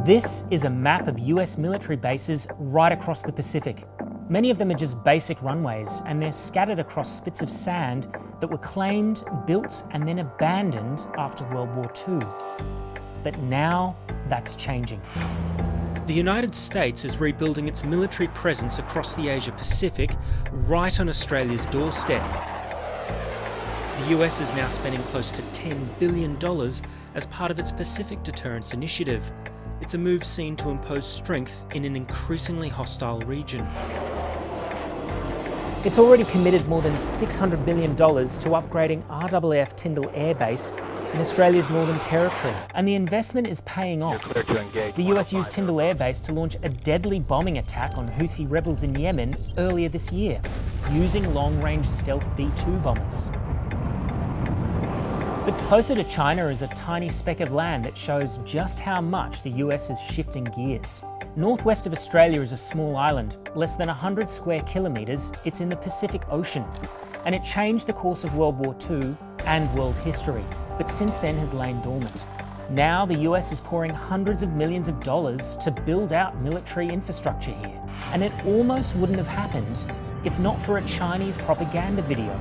This is a map of US military bases right across the Pacific. Many of them are just basic runways, and they're scattered across spits of sand that were claimed, built, and then abandoned after World War II. But now, that's changing. The United States is rebuilding its military presence across the Asia-Pacific, right on Australia's doorstep. The US is now spending close to $10 billion as part of its Pacific Deterrence Initiative. It's a move seen to impose strength in an increasingly hostile region. It's already committed more than $600 billion to upgrading RAAF Tyndall Air Base in Australia's Northern Territory, and the investment is paying off. The US used Tyndall Air Base to launch a deadly bombing attack on Houthi rebels in Yemen earlier this year, using long-range stealth B-2 bombers. But closer to China is a tiny speck of land that shows just how much the US is shifting gears. Northwest of Australia is a small island, less than 100 square kilometres. It's in the Pacific Ocean, and it changed the course of World War II and world history, but since then has lain dormant. Now the US is pouring hundreds of millions of dollars to build out military infrastructure here, and it almost wouldn't have happened if not for a Chinese propaganda video.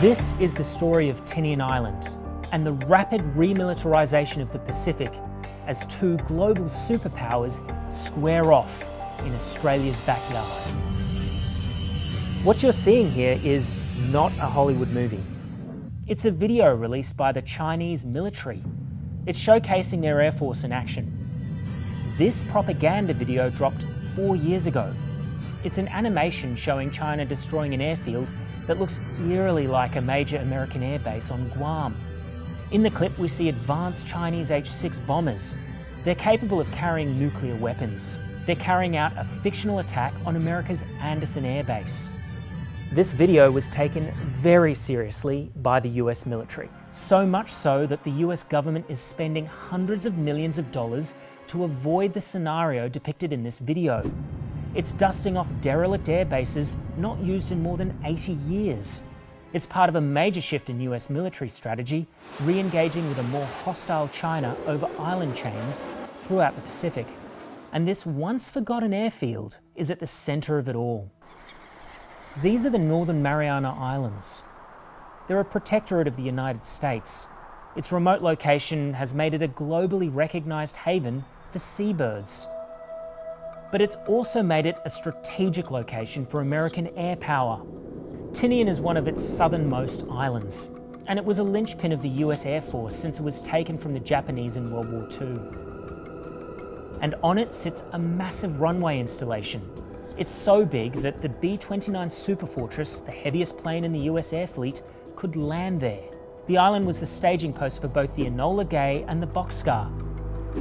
This is the story of Tinian Island and the rapid remilitarization of the Pacific as two global superpowers square off in Australia's backyard. What you're seeing here is not a Hollywood movie. It's a video released by the Chinese military. It's showcasing their Air Force in action. This propaganda video dropped 4 years ago. It's an animation showing China destroying an airfield that looks eerily like a major American airbase on Guam. In the clip, we see advanced Chinese H-6 bombers. They're capable of carrying nuclear weapons. They're carrying out a fictional attack on America's Andersen Air Base. This video was taken very seriously by the US military, so much so that the US government is spending hundreds of millions of dollars to avoid the scenario depicted in this video. It's dusting off derelict air bases not used in more than 80 years. It's part of a major shift in US military strategy, re-engaging with a more hostile China over island chains throughout the Pacific. And this once forgotten airfield is at the center of it all. These are the Northern Mariana Islands. They're a protectorate of the United States. Its remote location has made it a globally recognized haven for seabirds. But it's also made it a strategic location for American air power. Tinian is one of its southernmost islands, and it was a linchpin of the US Air Force since it was taken from the Japanese in World War II. And on it sits a massive runway installation. It's so big that the B-29 Superfortress, the heaviest plane in the US Air Fleet, could land there. The island was the staging post for both the Enola Gay and the Bockscar,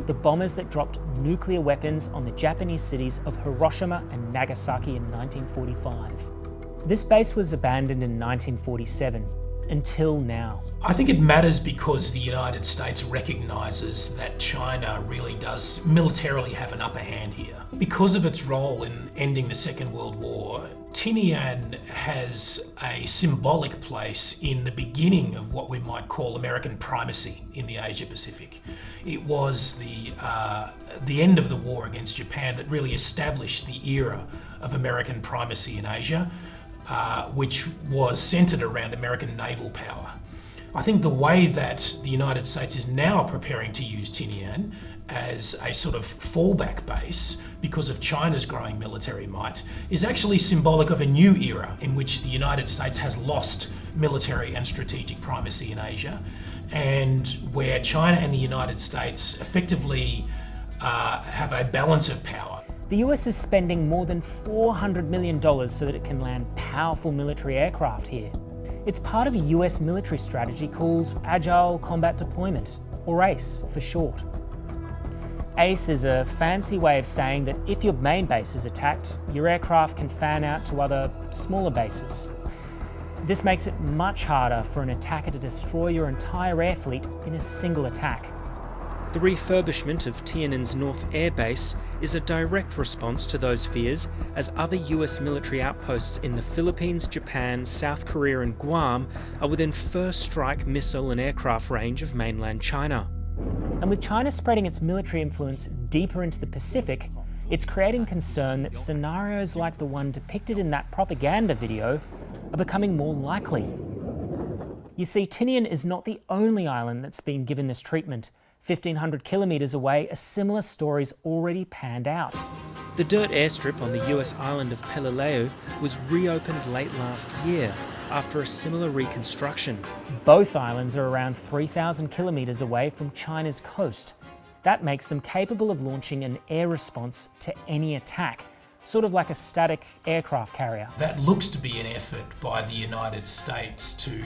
the bombers that dropped nuclear weapons on the Japanese cities of Hiroshima and Nagasaki in 1945. This base was abandoned in 1947, until now. I think it matters because the United States recognises that China really does militarily have an upper hand here. Because of its role in ending the Second World War, Tinian has a symbolic place in the beginning of what we might call American primacy in the Asia-Pacific. It was the end of the war against Japan that really established the era of American primacy in Asia, which was centred around American naval power. I think the way that the United States is now preparing to use Tinian as a sort of fallback base because of China's growing military might is actually symbolic of a new era in which the United States has lost military and strategic primacy in Asia, and where China and the United States effectively have a balance of power. The US is spending more than $400 million so that it can land powerful military aircraft here. It's part of a US military strategy called Agile Combat Deployment, or ACE for short. ACE is a fancy way of saying that if your main base is attacked, your aircraft can fan out to other smaller bases. This makes it much harder for an attacker to destroy your entire air fleet in a single attack. The refurbishment of Tiananmen's North Air Base is a direct response to those fears, as other US military outposts in the Philippines, Japan, South Korea and Guam are within first strike missile and aircraft range of mainland China. And with China spreading its military influence deeper into the Pacific, it's creating concern that scenarios like the one depicted in that propaganda video are becoming more likely. You see, Tinian is not the only island that's been given this treatment. 1,500 kilometres away, a similar story's already panned out. The dirt airstrip on the US island of Pelileo was reopened late last year after a similar reconstruction. Both islands are around 3,000 kilometres away from China's coast. That makes them capable of launching an air response to any attack, sort of like a static aircraft carrier. That looks to be an effort by the United States to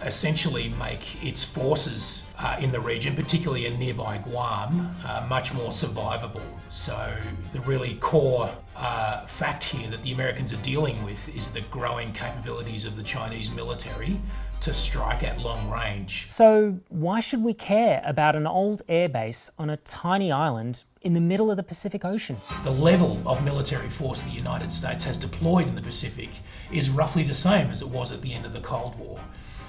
essentially make its forces in the region, particularly in nearby Guam, much more survivable. So the really core fact here that the Americans are dealing with is the growing capabilities of the Chinese military to strike at long range. So why should we care about an old airbase on a tiny island in the middle of the Pacific Ocean? The level of military force the United States has deployed in the Pacific is roughly the same as it was at the end of the Cold War.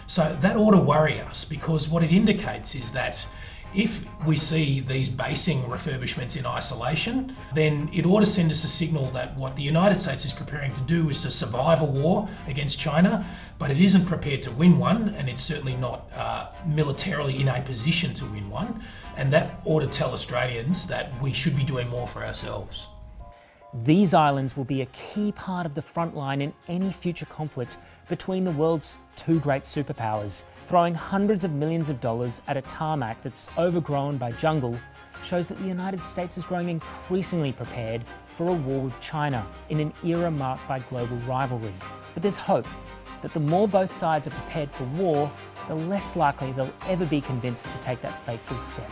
So that ought to worry us, because what it indicates is that if we see these basing refurbishments in isolation, then it ought to send us a signal that what the United States is preparing to do is to survive a war against China, but it isn't prepared to win one, and it's certainly not militarily in a position to win one. And that ought to tell Australians that we should be doing more for ourselves. These islands will be a key part of the front line in any future conflict between the world's two great superpowers. Throwing hundreds of millions of dollars at a tarmac that's overgrown by jungle shows that the United States is growing increasingly prepared for a war with China in an era marked by global rivalry. But there's hope that the more both sides are prepared for war, the less likely they'll ever be convinced to take that fateful step.